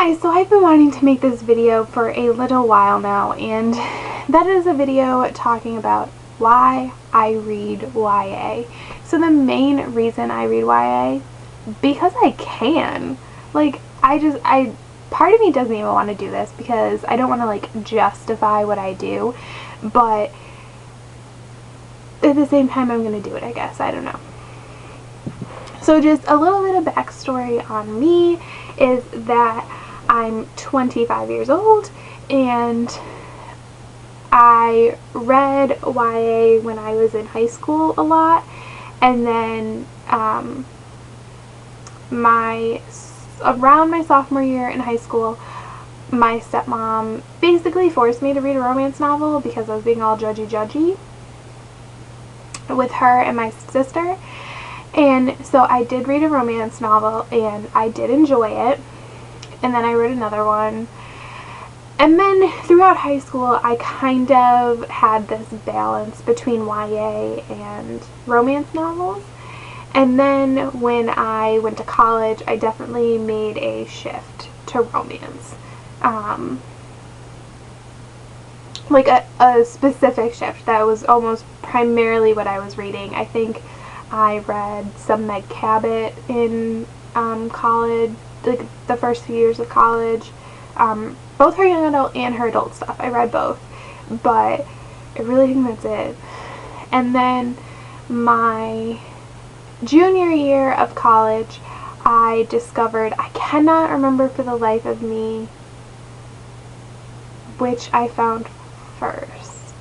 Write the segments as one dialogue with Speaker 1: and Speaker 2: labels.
Speaker 1: Hi, so I've been wanting to make this video for a little while now, and that is a video talking about why I read YA. So the main reason I read YA, because I can. Part of me doesn't even want to do this because I don't want to justify what I do, but at the same time I'm going to do it, I guess. I don't know. So just a little bit of backstory on me is that I'm 25 years old and I read YA when I was in high school a lot, and then around my sophomore year in high school, my stepmom basically forced me to read a romance novel because I was being all judgy with her and my sister. And so I did read a romance novel and I did enjoy it. And then I read another one. And then throughout high school, I kind of had this balance between YA and romance novels. And then when I went to college, I definitely made a shift to romance. A specific shift that was almost primarily what I was reading. I think I read some Meg Cabot in college, the first few years of college. Both her young adult and her adult stuff. I read both, but I really think that's it. And then my junior year of college, I discovered, I cannot remember for the life of me which I found first.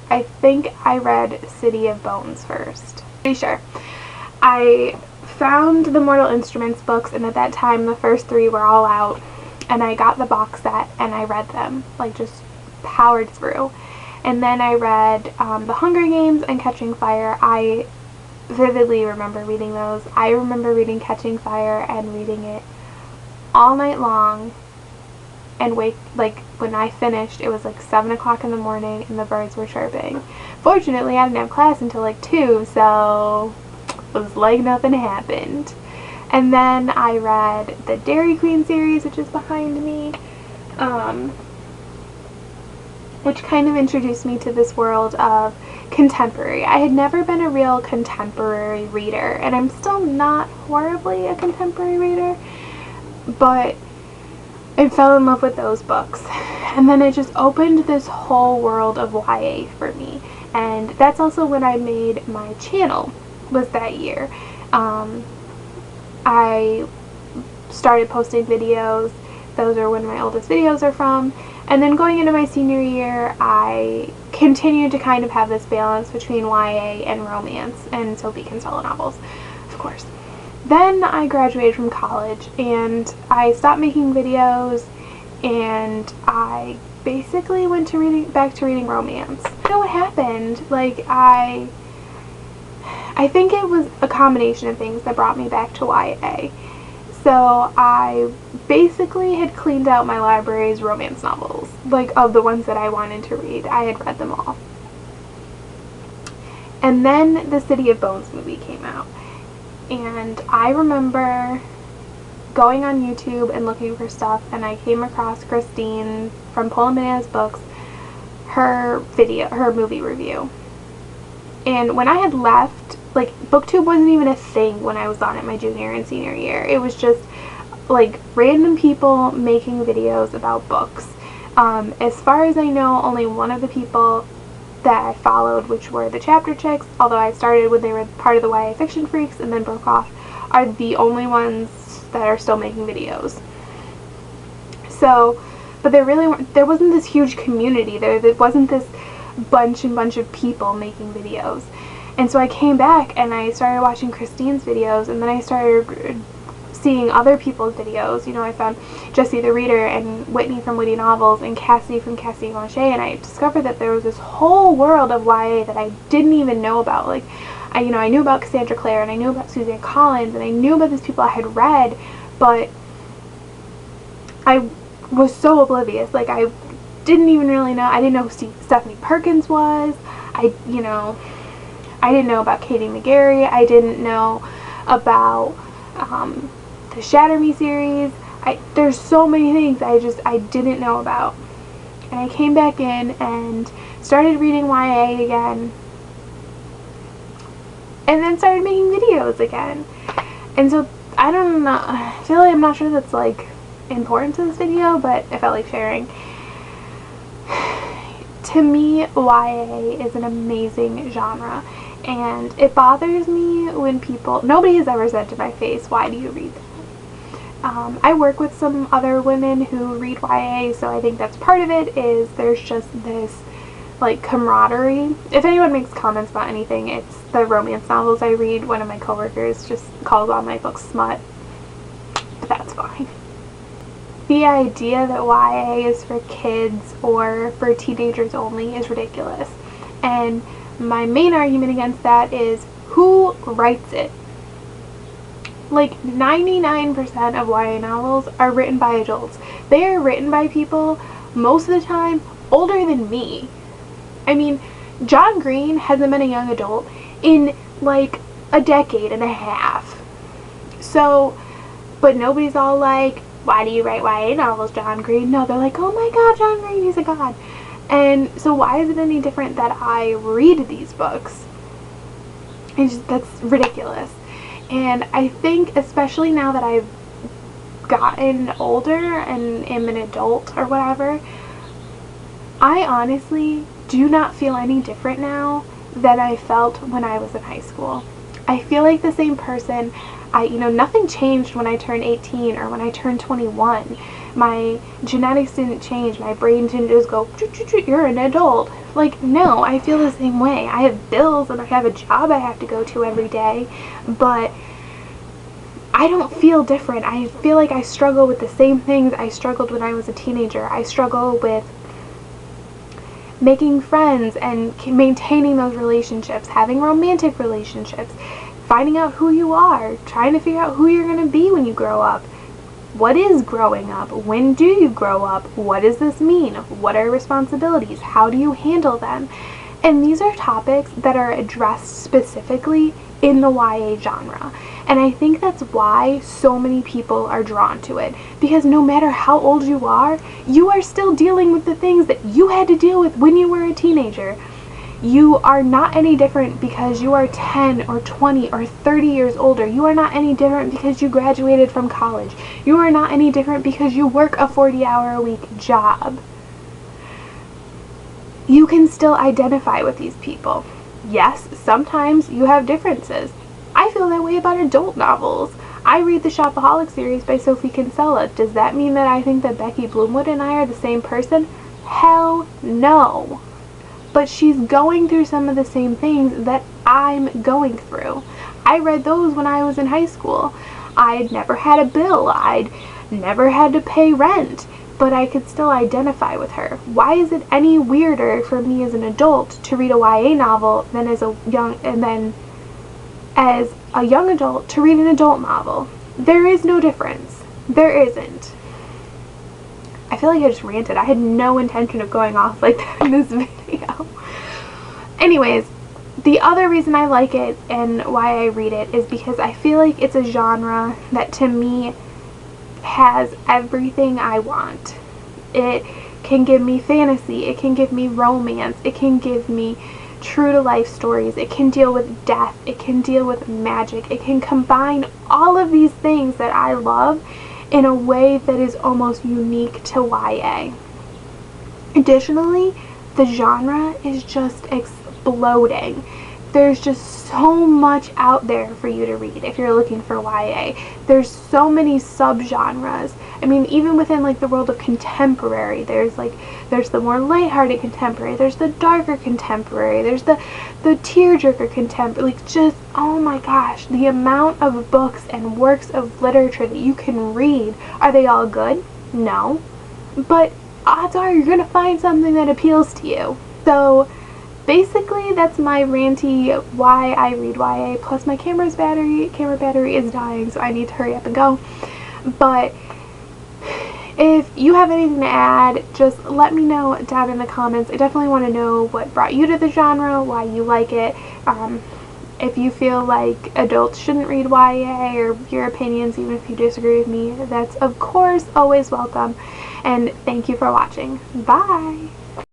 Speaker 1: I think I read City of Bones first. Pretty sure. I found the Mortal Instruments books, and at that time the first 3 were all out, and I got the box set and I read them, just powered through. And then I read The Hunger Games and Catching Fire. I vividly remember reading those. I remember reading Catching Fire and reading it all night long, and when I finished, it was 7 o'clock in the morning and the birds were chirping. Fortunately, I didn't have class until 2, so it was like nothing happened. And then I read the Dairy Queen series, which is behind me, which kind of introduced me to this world of contemporary. I had never been a real contemporary reader, and I'm still not horribly a contemporary reader, but I fell in love with those books. And then it just opened this whole world of YA for me. And that's also when I made my channel, was that year. I started posting videos. Those are when my oldest videos are from. And then going into my senior year, I continued to kind of have this balance between YA and romance and Sophie Kinsella novels, of course. Then I graduated from college and I stopped making videos, and I basically went to back to reading romance. You know what happened? I think it was a combination of things that brought me back to YA. So I basically had cleaned out my library's romance novels, of the ones that I wanted to read. I had read them all. And then the City of Bones movie came out. And I remember going on YouTube and looking for stuff, and I came across Christine from Pulling Bananas Books, her movie review. And when I had left, BookTube wasn't even a thing when I was on it my junior and senior year. It was just random people making videos about books. As far as I know, only one of the people that I followed, which were the Chapter Chicks, although I started when they were part of the YA Fiction Freaks and then broke off, are the only ones that are still making videos. So, but there wasn't this huge community. There wasn't this bunch of people making videos. And so I came back and I started watching Christine's videos, and then I started seeing other people's videos. I found Jessie the Reader and Whitney from Witty Novels and Cassie from Cassie Mache, and I discovered that there was this whole world of YA that I didn't even know about. I knew about Cassandra Clare, and I knew about Suzanne Collins, and I knew about these people I had read, but I was so oblivious. I didn't even really know. I didn't know who Stephanie Perkins was. I didn't know about Katie McGarry. I didn't know about the Shatter Me series. there's so many things I didn't know about. And I came back in and started reading YA again, and then started making videos again. And so I don't know, I feel like I'm not sure that's like important to this video, but I felt like sharing. To me, YA is an amazing genre, and it bothers me when nobody has ever said to my face, why do you read that? I work with some other women who read YA, so I think that's part of it, is there's just this like camaraderie. If anyone makes comments about anything, it's the romance novels I read. One of my coworkers just calls all my books smut, but that's fine. The idea that YA is for kids or for teenagers only is ridiculous, and my main argument against that is who writes it. Like 99% of YA novels are written by adults. They are written by people, most of the time, older than me. I mean, John Green hasn't been a young adult in like a decade and a half. So, but nobody's all like, why do you write YA novels, John Green? No, they're like, oh my god, John Green, he's a god. And so why is it any different that I read these books? That's ridiculous. And I think, especially now that I've gotten older and am an adult or whatever, I honestly do not feel any different now than I felt when I was in high school. I feel like the same person. Nothing changed when I turned 18 or when I turned 21. My genetics didn't change. My brain didn't just go, you're an adult. Like, no, I feel the same way. I have bills and I have a job I have to go to every day, but I don't feel different. I feel like I struggle with the same things I struggled when I was a teenager. I struggle with making friends and maintaining those relationships, having romantic relationships, finding out who you are, trying to figure out who you're going to be when you grow up. What is growing up? When do you grow up? What does this mean? What are responsibilities? How do you handle them? And these are topics that are addressed specifically in the YA genre. And I think that's why so many people are drawn to it. Because no matter how old you are still dealing with the things that you had to deal with when you were a teenager. You are not any different because you are 10 or 20 or 30 years older. You are not any different because you graduated from college. You are not any different because you work a 40-hour-a-week job. You can still identify with these people. Yes, sometimes you have differences. I feel that way about adult novels. I read the Shopaholic series by Sophie Kinsella. Does that mean that I think that Becky Bloomwood and I are the same person? Hell no. But she's going through some of the same things that I'm going through. I read those when I was in high school. I'd never had a bill. I'd never had to pay rent. But I could still identify with her. Why is it any weirder for me as an adult to read a YA novel than as a young adult to read an adult novel? There is no difference. There isn't. I feel like I just ranted. I had no intention of going off like that in this video. Anyways, the other reason I like it and why I read it is because I feel like it's a genre that to me has everything I want. It can give me fantasy, it can give me romance, it can give me true to life stories, it can deal with death, it can deal with magic, it can combine all of these things that I love in a way that is almost unique to YA. Additionally, the genre is just exploding. There's just so much out there for you to read if you're looking for YA. There's so many subgenres. I mean, even within like the world of contemporary, there's the more lighthearted contemporary, there's the darker contemporary, there's the tearjerker contemporary. Like, just, oh my gosh, the amount of books and works of literature that you can read. Are they all good? No. But odds are you're gonna find something that appeals to you. So basically, that's my ranty why I read YA, plus my camera battery is dying, so I need to hurry up and go. But if you have anything to add, just let me know down in the comments. I definitely want to know what brought you to the genre, why you like it. If you feel like adults shouldn't read YA, or your opinions, even if you disagree with me, that's of course always welcome. And thank you for watching. Bye!